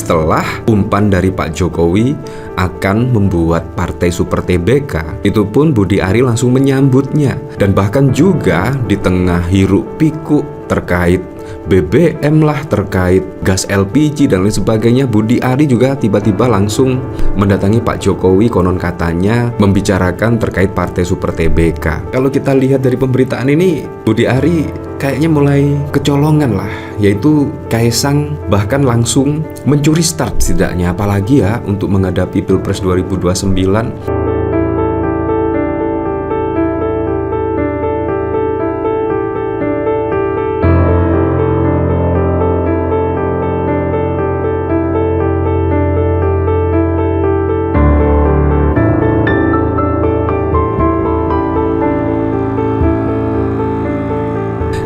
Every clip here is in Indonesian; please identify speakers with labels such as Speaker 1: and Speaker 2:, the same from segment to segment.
Speaker 1: setelah umpan dari Pak Jokowi akan membuat Partai Super TBK, itu pun Budi Ari langsung menyambutnya. Dan bahkan juga di tengah hiruk pikuk terkait BBM lah, terkait gas LPG dan lain sebagainya, Budi Ari juga tiba-tiba langsung mendatangi Pak Jokowi, konon katanya membicarakan terkait Partai Super TBK. Kalau kita lihat dari pemberitaan ini, Budi Ari kayaknya mulai kecolongan lah, yaitu Kaisang bahkan langsung mencuri start setidaknya, apalagi ya untuk menghadapi Pilpres 2029.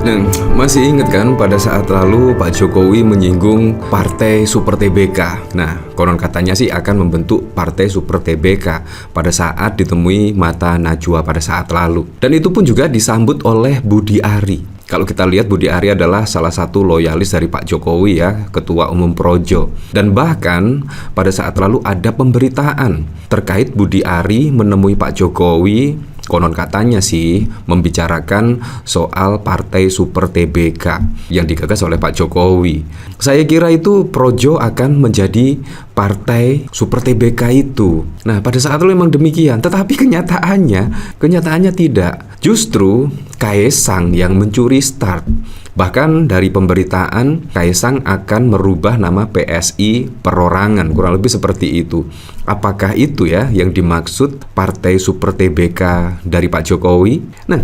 Speaker 1: Nah, masih ingat kan pada saat lalu Pak Jokowi menyinggung Partai Super TBK. Nah, konon katanya sih akan membentuk Partai Super TBK pada saat ditemui Mata Najwa pada saat lalu. Dan itu pun juga disambut oleh Budi Ari. Kalau kita lihat, Budi Ari adalah salah satu loyalis dari Pak Jokowi ya, Ketua Umum Projo. Dan bahkan pada saat lalu ada pemberitaan terkait Budi Ari menemui Pak Jokowi, konon katanya sih membicarakan soal Partai Super TBK yang digagas oleh Pak Jokowi. Saya kira itu Projo akan menjadi Partai Super TBK itu. Nah, pada saat itu memang demikian, tetapi kenyataannya tidak. Justru Kaisang yang mencuri start. Bahkan dari pemberitaan, Kaisang akan merubah nama PSI perorangan, kurang lebih seperti itu. Apakah itu ya yang dimaksud Partai Super TBK dari Pak Jokowi? Nah,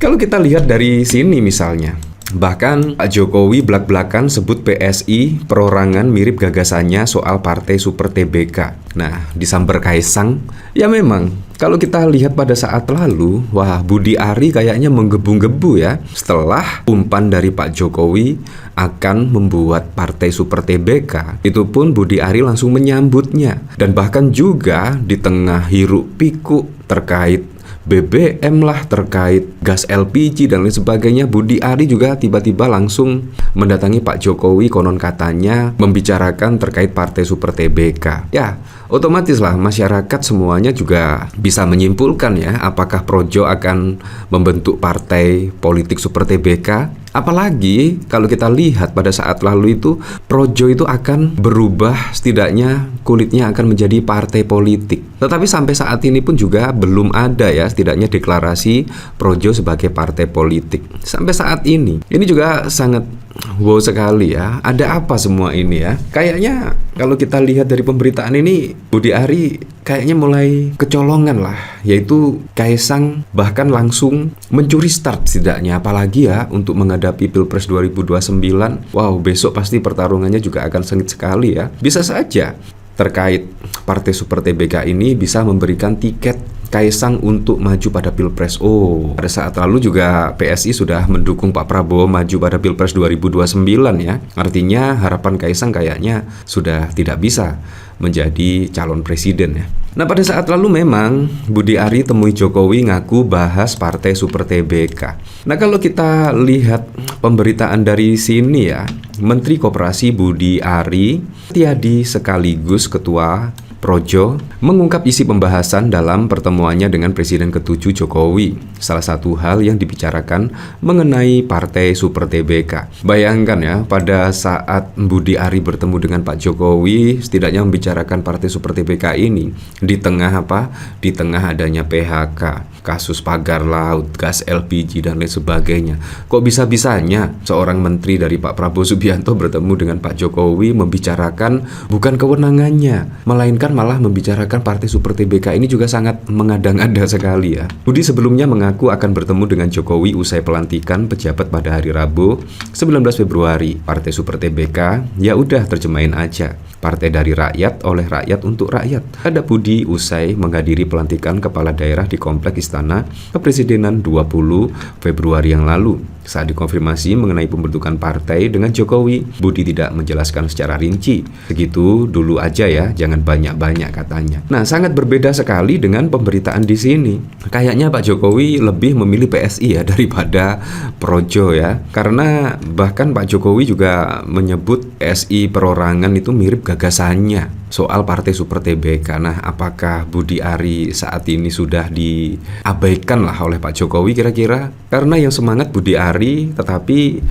Speaker 1: kalau kita lihat dari sini misalnya, bahkan Pak Jokowi belak-belakan sebut PSI perorangan mirip gagasannya soal Partai Super TBK. Nah, disamber Kaisang, ya memang kalau kita lihat pada saat lalu, wah, Budi Ari kayaknya menggebu-gebu ya. Setelah umpan dari Pak Jokowi akan membuat Partai Super TBK, itu pun Budi Ari langsung menyambutnya. Dan bahkan juga di tengah hiruk pikuk terkait BBM lah, terkait gas LPG dan lain sebagainya, Budi Ari juga tiba-tiba langsung mendatangi Pak Jokowi, konon katanya membicarakan terkait Partai Super TBK. Ya, otomatis lah masyarakat semuanya juga bisa menyimpulkan ya, apakah Projo akan membentuk partai politik Super TBK. Apalagi kalau kita lihat pada saat lalu itu, Projo itu akan berubah, setidaknya kulitnya akan menjadi partai politik. Tetapi sampai saat ini pun juga belum ada ya, setidaknya deklarasi Projo sebagai partai politik. Sampai saat ini juga sangat wow sekali ya. Ada apa semua ini ya? Kayaknya kalau kita lihat dari pemberitaan ini, Budi Ari kayaknya mulai kecolongan lah, yaitu Kaisang bahkan langsung mencuri start setidaknya, apalagi ya untuk menghadapi Pilpres 2029. Wow, besok pasti pertarungannya juga akan sengit sekali ya. Bisa saja terkait Partai Super TBK ini bisa memberikan tiket Kaisang untuk maju pada Pilpres. Oh, pada saat lalu juga PSI sudah mendukung Pak Prabowo maju pada Pilpres 2029 ya. Artinya harapan Kaisang kayaknya sudah tidak bisa menjadi calon presiden ya. Nah, pada saat lalu memang Budi Ari temui Jokowi ngaku bahas Partai Super TBK. Nah, kalau kita lihat pemberitaan dari sini ya, Menteri Koperasi Budi Ari Tiadi sekaligus Ketua Projo mengungkap isi pembahasan dalam pertemuannya dengan Presiden ke-7 Jokowi. Salah satu hal yang dibicarakan mengenai Partai Super TBK. Bayangkan ya, pada saat Budi Ari bertemu dengan Pak Jokowi, setidaknya membicarakan Partai Super TBK ini di tengah apa? Di tengah adanya PHK, kasus pagar laut, gas LPG dan lain sebagainya. Kok bisa-bisanya seorang menteri dari Pak Prabowo Subianto bertemu dengan Pak Jokowi membicarakan bukan kewenangannya, melainkan malah membicarakan Partai Super TBK. Ini juga sangat mengada-ngada sekali ya. Budi sebelumnya mengaku akan bertemu dengan Jokowi usai pelantikan pejabat pada hari Rabu 19 Februari. Partai Super TBK, ya udah terjemahin aja. Partai dari rakyat, oleh rakyat, untuk rakyat. Ada Budi usai menghadiri pelantikan kepala daerah di Komplek Istana Kepresidenan 20 Februari yang lalu. Saat dikonfirmasi mengenai pembentukan partai dengan Jokowi, Budi tidak menjelaskan secara rinci. Segitu dulu aja ya, jangan banyak-banyak katanya. Nah, sangat berbeda sekali dengan pemberitaan di sini. Kayaknya Pak Jokowi lebih memilih PSI ya daripada Projo ya. Karena bahkan Pak Jokowi juga menyebut PSI perorangan itu mirip gagasannya soal Partai Super TBK. Nah, apakah Budi Ari saat ini sudah diabaikan lah oleh Pak Jokowi kira-kira? Karena yang semangat Budi Ari, tetapi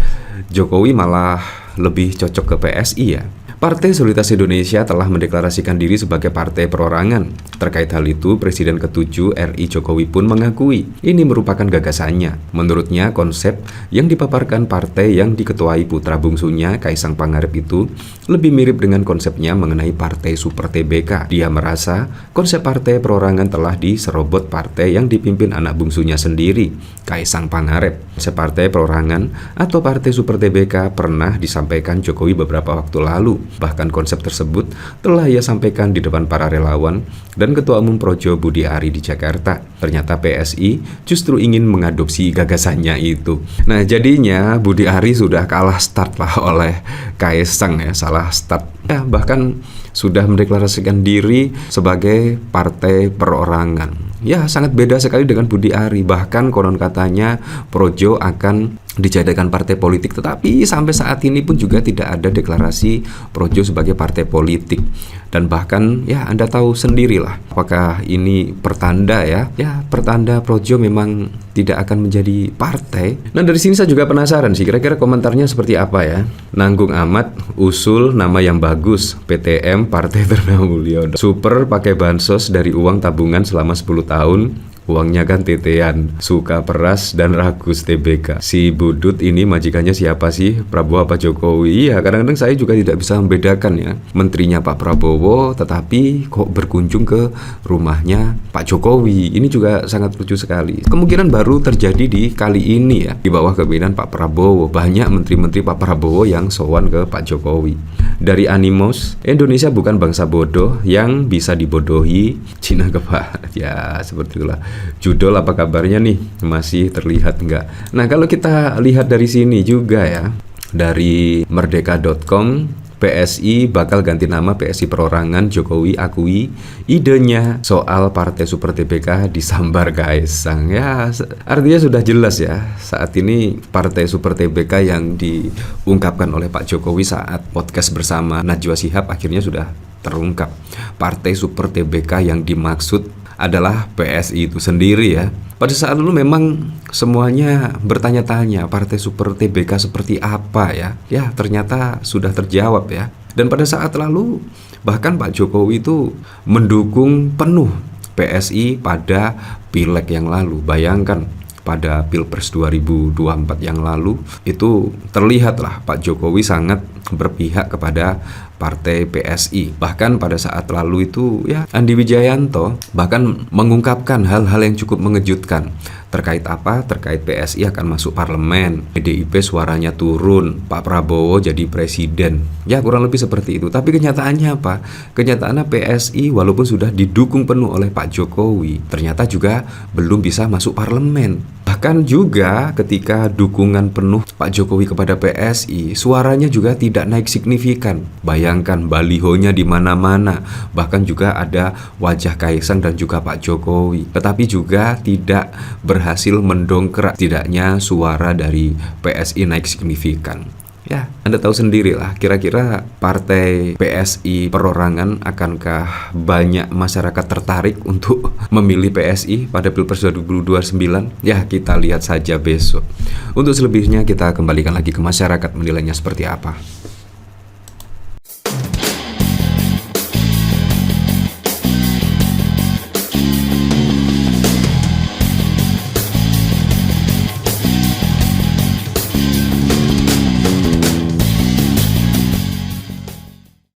Speaker 1: Jokowi malah lebih cocok ke PSI ya. Partai Solidaritas Indonesia telah mendeklarasikan diri sebagai partai perorangan. Terkait hal itu, Presiden ke-7 RI Jokowi pun mengakui ini merupakan gagasannya. Menurutnya, konsep yang dipaparkan partai yang diketuai putra bungsunya Kaisang Pangarep itu lebih mirip dengan konsepnya mengenai Partai Super TBK. Dia merasa konsep partai perorangan telah diserobot partai yang dipimpin anak bungsunya sendiri, Kaisang Pangarep. Konsep partai perorangan atau Partai Super TBK pernah disampaikan Jokowi beberapa waktu lalu. Bahkan konsep tersebut telah ia sampaikan di depan para relawan dan Ketua Umum Projo Budi Ari di Jakarta. Ternyata PSI justru ingin mengadopsi gagasannya itu. Nah, jadinya Budi Ari sudah kalah start lah oleh Kaisang ya, salah start. Ya, bahkan sudah mendeklarasikan diri sebagai partai perorangan. Ya, sangat beda sekali dengan Budi Ari. Bahkan konon katanya Projo akan dijadikan partai politik, tetapi sampai saat ini pun juga tidak ada deklarasi Projo sebagai partai politik. Dan bahkan ya Anda tahu sendirilah apakah ini pertanda ya pertanda Projo memang tidak akan menjadi partai. Nah, dari sini saya juga penasaran sih kira-kira komentarnya seperti apa ya. Nanggung amat usul nama yang bagus, PTM Partai Ternamulyono. Super pakai bansos dari uang tabungan selama 10 tahun. Uangnya kan tetean, suka peras dan ragus TBK. Si Budut ini majikannya siapa sih? Prabowo apa Jokowi? Iya, kadang-kadang saya juga tidak bisa membedakan ya. Menterinya Pak Prabowo, tetapi kok berkunjung ke rumahnya Pak Jokowi. Ini juga sangat lucu sekali. Kemungkinan baru terjadi di kali ini ya. Di bawah kepemimpinan Pak Prabowo, banyak menteri-menteri Pak Prabowo yang sowan ke Pak Jokowi. Dari Animos, Indonesia bukan bangsa bodoh yang bisa dibodohi. Cina kepada ya seperti itulah. Judul apa kabarnya nih? Masih terlihat enggak? Nah, kalau kita lihat dari sini juga ya, dari merdeka.com, PSI bakal ganti nama PSI Perorangan. Jokowi akui idenya soal Partai Super TBK disambar Kaisang. Ya, artinya sudah jelas ya. Saat ini Partai Super TBK yang diungkapkan oleh Pak Jokowi saat podcast bersama Najwa Shihab akhirnya sudah terungkap. Partai Super TBK yang dimaksud adalah PSI itu sendiri ya. Pada saat dulu memang semuanya bertanya-tanya Partai Super TBK seperti apa ya. Ya, ternyata sudah terjawab ya. Dan pada saat lalu bahkan Pak Jokowi itu mendukung penuh PSI pada Pileg yang lalu. Bayangkan pada Pilpres 2024 yang lalu itu terlihatlah Pak Jokowi sangat berpihak kepada partai PSI. Bahkan pada saat lalu itu ya Andi Wijayanto bahkan mengungkapkan hal-hal yang cukup mengejutkan. Terkait apa? Terkait PSI akan masuk parlemen, PDIP suaranya turun, Pak Prabowo jadi presiden. Ya, kurang lebih seperti itu. Tapi kenyataannya apa? Kenyataannya PSI walaupun sudah didukung penuh oleh Pak Jokowi, ternyata juga belum bisa masuk parlemen. Bahkan juga ketika dukungan penuh Pak Jokowi kepada PSI, suaranya juga tidak naik signifikan. Bayangkan balihonya di mana-mana, bahkan juga ada wajah Kaisang dan juga Pak Jokowi. Tetapi juga tidak berhasil mendongkrak tidaknya suara dari PSI naik signifikan. Ya, Anda tahu sendirilah, kira-kira partai PSI perorangan akankah banyak masyarakat tertarik untuk memilih PSI pada Pilpres 2029? Ya, kita lihat saja besok. Untuk selebihnya kita kembalikan lagi ke masyarakat menilainya seperti apa.